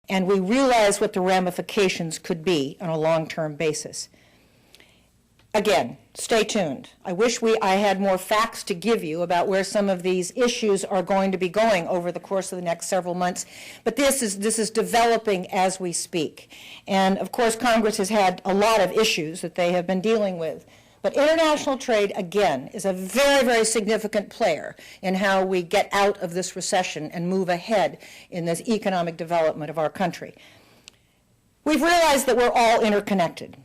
and we realize what the ramifications could be on a long-term basis. Again, stay tuned. I wish I had more facts to give you about where some of these issues are going to be going over the course of the next several months, but this is developing as we speak. And of course, Congress has had a lot of issues that they have been dealing with. But international trade, again, is a very, very significant player in how we get out of this recession and move ahead in this economic development of our country. We've realized that we're all interconnected.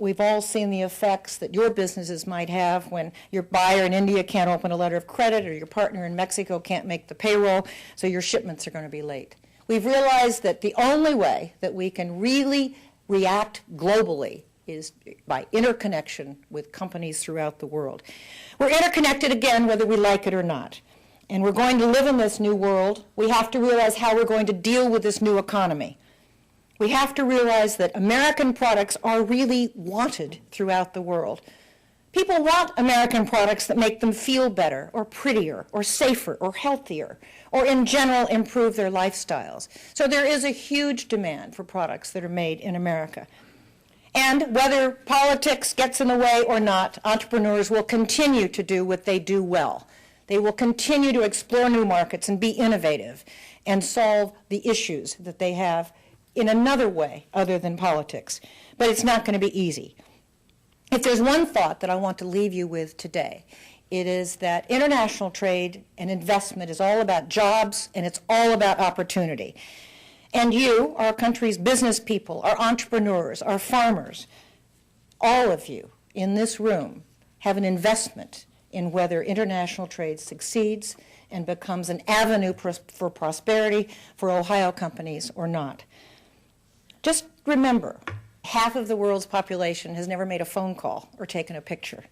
We've all seen the effects that your businesses might have when your buyer in India can't open a letter of credit or your partner in Mexico can't make the payroll, so your shipments are going to be late. We've realized that the only way that we can really react globally is by interconnection with companies throughout the world. We're interconnected again, whether we like it or not. And we're going to live in this new world. We have to realize how we're going to deal with this new economy. We have to realize that American products are really wanted throughout the world. People want American products that make them feel better, or prettier, or safer, or healthier, or in general improve their lifestyles. So there is a huge demand for products that are made in America. And whether politics gets in the way or not, entrepreneurs will continue to do what they do well. They will continue to explore new markets and be innovative and solve the issues that they have in another way other than politics. But it's not going to be easy. If there's one thought that I want to leave you with today, it is that international trade and investment is all about jobs and it's all about opportunity. And you, our country's business people, our entrepreneurs, our farmers, all of you in this room have an investment in whether international trade succeeds and becomes an avenue for prosperity for Ohio companies or not. Just remember, half of the world's population has never made a phone call or taken a picture,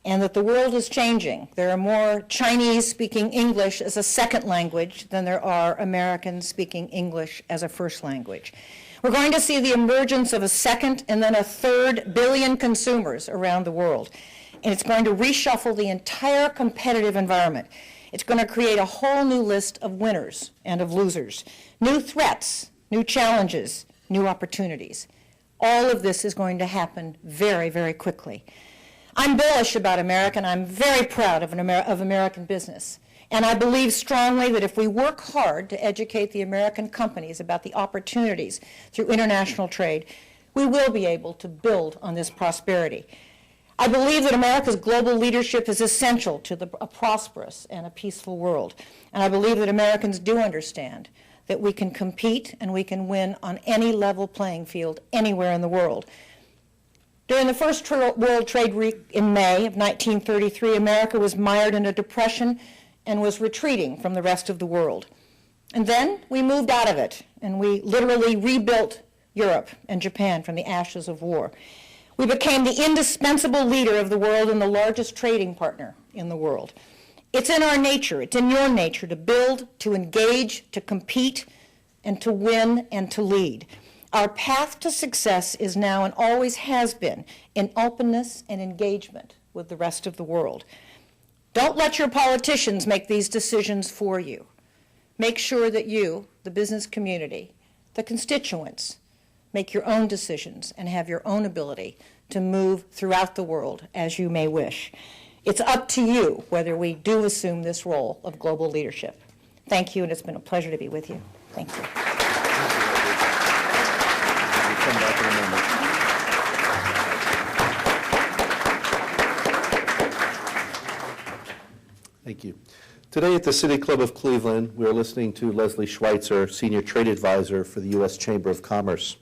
and that the world is changing. There are more Chinese speaking English as a second language than there are Americans speaking English as a first language. We're going to see the emergence of a second and then a third billion consumers around the world, and it's going to reshuffle the entire competitive environment. It's going to create a whole new list of winners and of losers, new threats, new challenges, new opportunities. All of this is going to happen very, very quickly. I'm bullish about America, and I'm very proud of American business. And I believe strongly that if we work hard to educate the American companies about the opportunities through international trade, we will be able to build on this prosperity. I believe that America's global leadership is essential to a prosperous and a peaceful world. And I believe that Americans do understand that we can compete and we can win on any level playing field anywhere in the world. During the first World Trade Week in May of 1933, America was mired in a depression and was retreating from the rest of the world. And then we moved out of it, and we literally rebuilt Europe and Japan from the ashes of war. We became the indispensable leader of the world and the largest trading partner in the world. It's in our nature, it's in your nature to build, to engage, to compete, and to win and to lead. Our path to success is now and always has been in openness and engagement with the rest of the world. Don't let your politicians make these decisions for you. Make sure that you, the business community, the constituents, make your own decisions and have your own ability to move throughout the world as you may wish. It's up to you whether we do assume this role of global leadership. Thank you, and it's been a pleasure to be with you. Thank you. Thank you. Today at the City Club of Cleveland, we are listening to Leslie Schweitzer, Senior Trade Advisor for the U.S. Chamber of Commerce.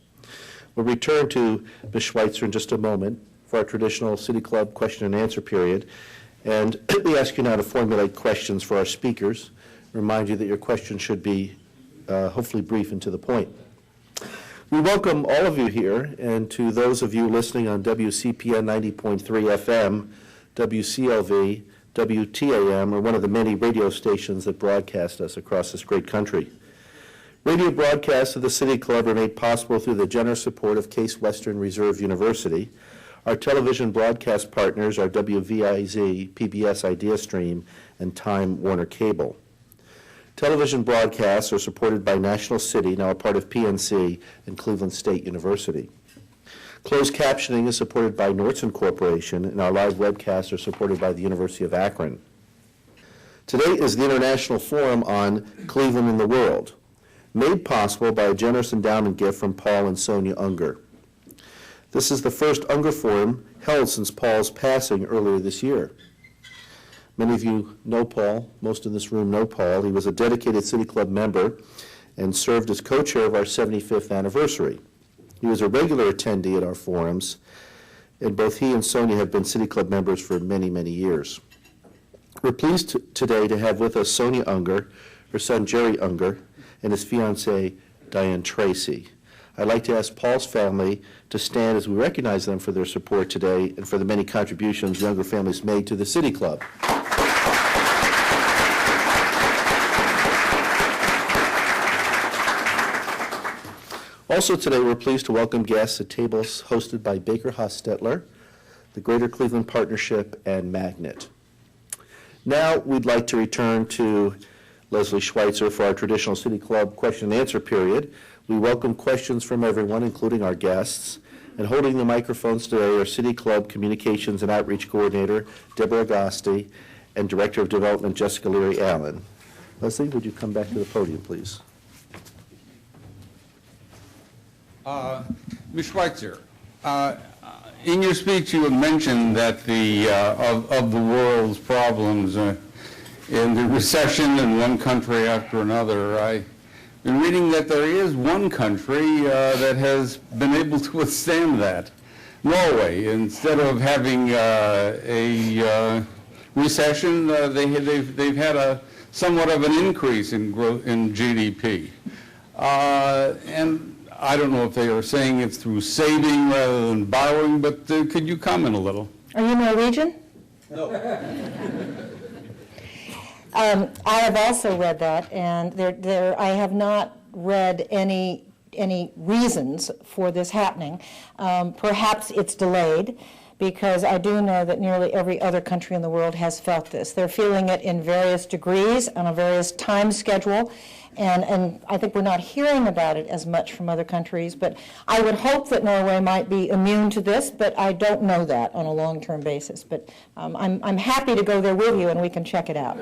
We'll return to Ms. Schweitzer in just a moment for our traditional City Club question and answer period. And we ask you now to formulate questions for our speakers. Remind you that your questions should be hopefully brief and to the point. We welcome all of you here, and to those of you listening on WCPN 90.3 FM, WCLV, WTAM, or one of the many radio stations that broadcast us across this great country. Radio broadcasts of the City Club are made possible through the generous support of Case Western Reserve University. Our television broadcast partners are WVIZ, PBS IdeaStream, and Time Warner Cable. Television broadcasts are supported by National City, now a part of PNC, and Cleveland State University. Closed captioning is supported by Nordson Corporation, and our live webcasts are supported by the University of Akron. Today is the International Forum on Cleveland and the World, made possible by a generous endowment gift from Paul and Sonia Unger. This is the first Unger Forum held since Paul's passing earlier this year. Many of you know Paul. Most in this room know Paul. He was a dedicated City Club member and served as co-chair of our 75th anniversary. He was a regular attendee at our forums, and both he and Sonia have been City Club members for many, many years. We're pleased today to have with us Sonia Unger, her son Jerry Unger, and his fiancée Diane Tracy. I'd like to ask Paul's family to stand as we recognize them for their support today and for the many contributions the Unger family's made to the City Club. Also today, we're pleased to welcome guests at tables hosted by Baker Hostetler, the Greater Cleveland Partnership, and Magnet. Now, we'd like to return to Leslie Schweitzer for our traditional City Club question and answer period. We welcome questions from everyone, including our guests. And holding the microphones today are City Club Communications and Outreach Coordinator Deborah Agosti and Director of Development Jessica Leary Allen. Leslie, would you come back to the podium, please? Ms. Schweitzer, in your speech you had mentioned that of the world's problems in the recession in one country after another, I've been reading that there is one country that has been able to withstand that. Norway, instead of having a recession, they've had a somewhat of an increase in growth in GDP. And I don't know if they are saying it's through saving rather than borrowing, but could you comment a little? Are you Norwegian? No. I have also read that, and I have not read any reasons for this happening. Perhaps it's delayed, because I do know that nearly every other country in the world has felt this. They're feeling it in various degrees, on a various time schedule, and I think we're not hearing about it as much from other countries, but I would hope that Norway might be immune to this, but I don't know that on a long-term basis. But I'm happy to go there with you, and we can check it out.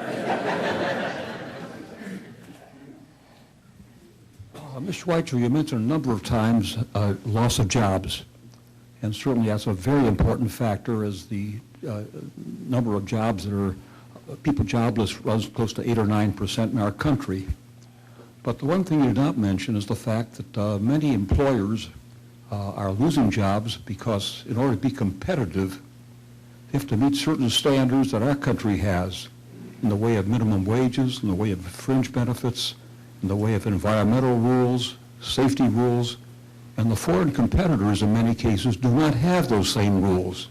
Ms. Schweitzer, you mentioned a number of times loss of jobs, and certainly that's a very important factor, as the number of jobs that are people jobless runs close to 8 or 9% in our country. But the one thing you did not mention is the fact that many employers are losing jobs because in order to be competitive, they have to meet certain standards that our country has in the way of minimum wages, in the way of fringe benefits, in the way of environmental rules, safety rules, and the foreign competitors in many cases do not have those same rules.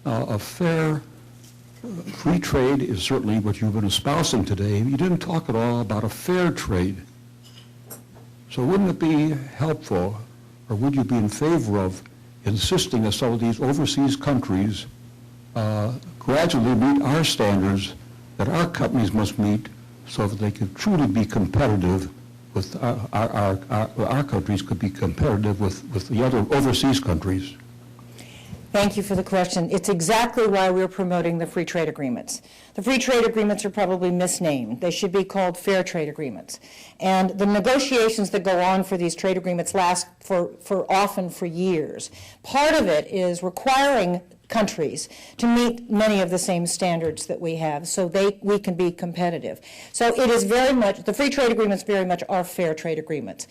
A fair free trade is certainly what you've been espousing today. You didn't talk at all about a fair trade. So wouldn't it be helpful, or would you be in favor of insisting that some of these overseas countries gradually meet our standards that our companies must meet so that they could truly be competitive with our countries could be competitive with the other overseas countries? Thank you for the question. It's exactly why we're promoting the free trade agreements. The free trade agreements are probably misnamed. They should be called fair trade agreements. And the negotiations that go on for these trade agreements last for often for years. Part of it is requiring countries to meet many of the same standards that we have so we can be competitive. So it is very much, the free trade agreements very much are fair trade agreements.